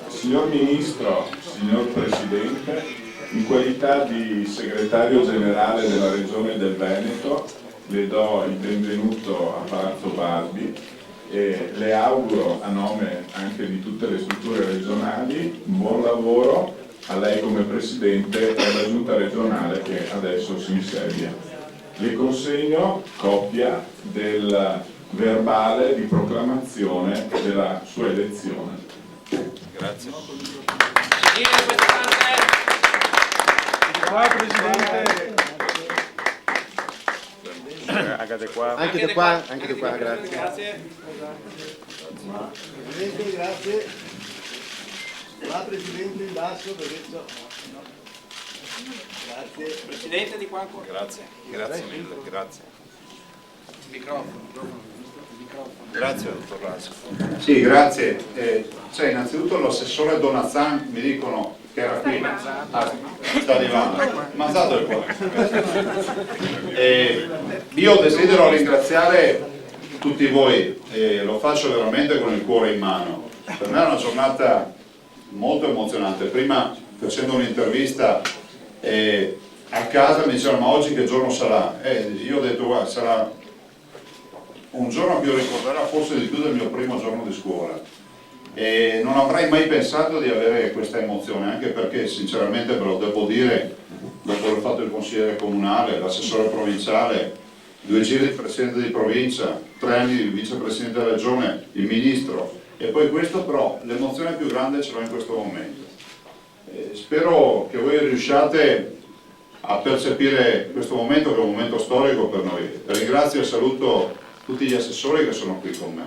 Signor Ministro, signor Presidente, in qualità di Segretario Generale della Regione del Veneto le do il benvenuto a Palazzo Balbi e le auguro a nome anche di tutte le strutture regionali un buon lavoro a lei come Presidente e alla Giunta regionale che adesso si insedia. Le consegno copia del verbale di proclamazione della sua elezione. Grazie. Presidente. Anche di qua, grazie. Presidente, grazie. La Presidente in basso, perché grazie. Presidente di qua ancora. Grazie mille, grazie. Microfono. Grazie dottor Rasi. Sì, grazie. C'è innanzitutto l'assessore Donazan, mi dicono che era qui. Sta arrivando. Manzato è qua. Io desidero ringraziare tutti voi e lo faccio veramente con il cuore in mano. Per me è una giornata molto emozionante. Prima facendo un'intervista a casa mi dicevano ma oggi che giorno sarà? Io ho detto guarda, sarà un giorno che io ricorderò forse di più del mio primo giorno di scuola e non avrei mai pensato di avere questa emozione, anche perché sinceramente ve lo devo dire, dopo aver fatto il consigliere comunale, l'assessore provinciale, 2 giri di presidente di provincia, 3 anni di vicepresidente della regione, il ministro e poi questo, però l'emozione più grande ce l'ho in questo momento. Spero che voi riusciate a percepire questo momento che è un momento storico per noi. Ringrazio e saluto tutti gli assessori che sono qui con me,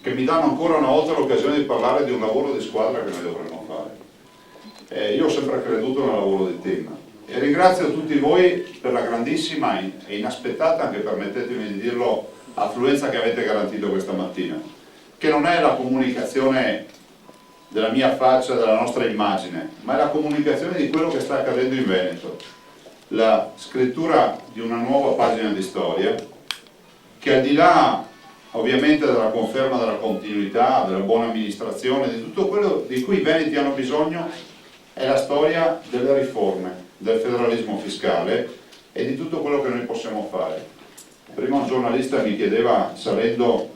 che mi danno ancora una volta l'occasione di parlare di un lavoro di squadra che noi dovremmo fare. Io ho sempre creduto nel lavoro di team e ringrazio tutti voi per la grandissima e inaspettata, anche permettetemi di dirlo, affluenza che avete garantito questa mattina, che non è la comunicazione della mia faccia, della nostra immagine, ma è la comunicazione di quello che sta accadendo in Veneto, la scrittura di una nuova pagina di storia che al di là ovviamente della conferma della continuità, della buona amministrazione, di tutto quello di cui i veneti hanno bisogno, è la storia delle riforme, del federalismo fiscale e di tutto quello che noi possiamo fare. Prima un giornalista mi chiedeva, salendo,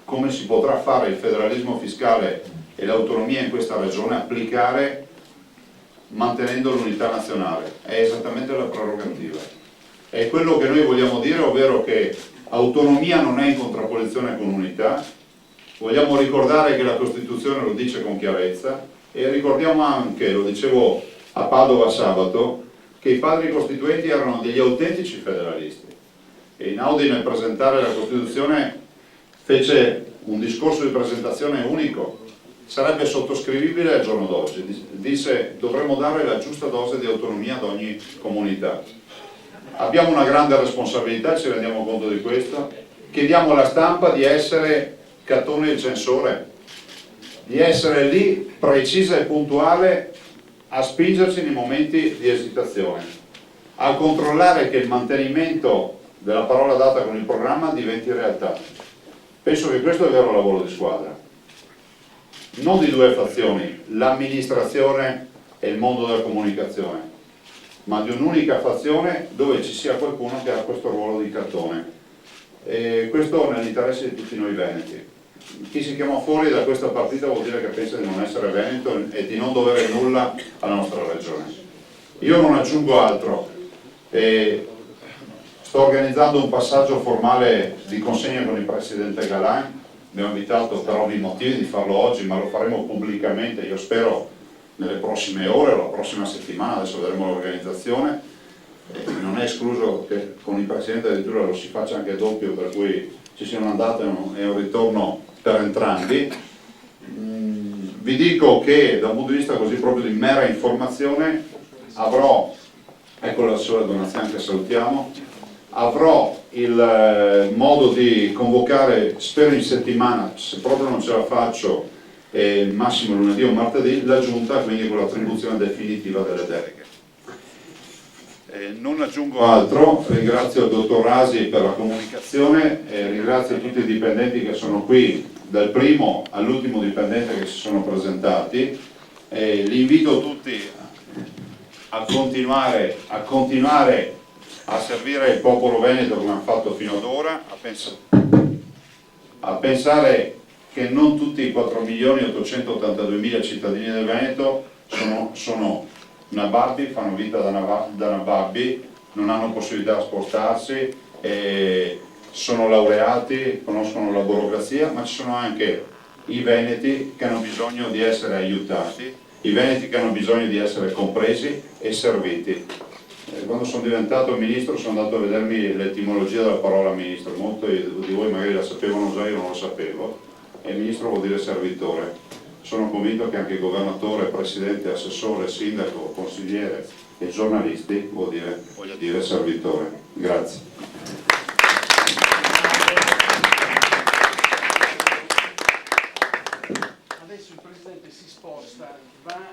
come si potrà fare il federalismo fiscale e l'autonomia in questa regione applicare mantenendo l'unità nazionale. È esattamente la prerogativa. È quello che noi vogliamo dire, ovvero che autonomia non è in contrapposizione con unità. Vogliamo ricordare che la Costituzione lo dice con chiarezza e ricordiamo anche, lo dicevo a Padova sabato, che i padri costituenti erano degli autentici federalisti. E Einaudi nel presentare la Costituzione fece un discorso di presentazione unico, sarebbe sottoscrivibile al giorno d'oggi. Disse dovremmo dare la giusta dose di autonomia ad ogni comunità. Abbiamo una grande responsabilità, ci rendiamo conto di questo. Chiediamo alla stampa di essere Cattone il censore, di essere lì precisa e puntuale a spingerci nei momenti di esitazione, a controllare che il mantenimento della parola data con il programma diventi realtà. Penso che questo è il vero lavoro di squadra, non di 2 fazioni, l'amministrazione e il mondo della comunicazione, ma di un'unica fazione dove ci sia qualcuno che ha questo ruolo di cartone. E questo nell'interesse di tutti noi veneti. Chi si chiama fuori da questa partita vuol dire che pensa di non essere veneto e di non dovere nulla alla nostra regione. Io non aggiungo altro. Sto organizzando un passaggio formale di consegna con il Presidente Galan. Mi ho invitato per ovvi motivi di farlo oggi, ma lo faremo pubblicamente, io spero nelle prossime ore o la prossima settimana, adesso vedremo l'organizzazione. Non è escluso che con il Presidente addirittura lo si faccia anche doppio, per cui ci sia un'andata e un ritorno per entrambi. Vi dico che da un punto di vista così proprio di mera informazione avrò, ecco la sola donazione che salutiamo, avrò il modo di convocare, spero in settimana, se proprio non ce la faccio, massimo lunedì o martedì, la Giunta, quindi con l'attribuzione definitiva delle deleghe. Non aggiungo altro, ringrazio il dottor Rasi per la comunicazione, ringrazio tutti i dipendenti che sono qui dal primo all'ultimo dipendente che si sono presentati. Li invito tutti a continuare a servire il popolo veneto come hanno fatto fino ad ora, a pensare che non tutti i 4.882.000 cittadini del Veneto sono nababbi, fanno vita da nababbi, non hanno possibilità di spostarsi, sono laureati, conoscono la burocrazia, ma ci sono anche i veneti che hanno bisogno di essere aiutati, i veneti che hanno bisogno di essere compresi e serviti. Quando sono diventato ministro sono andato a vedermi l'etimologia della parola ministro, molti di voi magari la sapevano già, io non lo sapevo, e ministro vuol dire servitore. Sono convinto che anche governatore, presidente, assessore, sindaco, consigliere e giornalisti voglia dire servitore. Grazie. Adesso il Presidente si sposta, va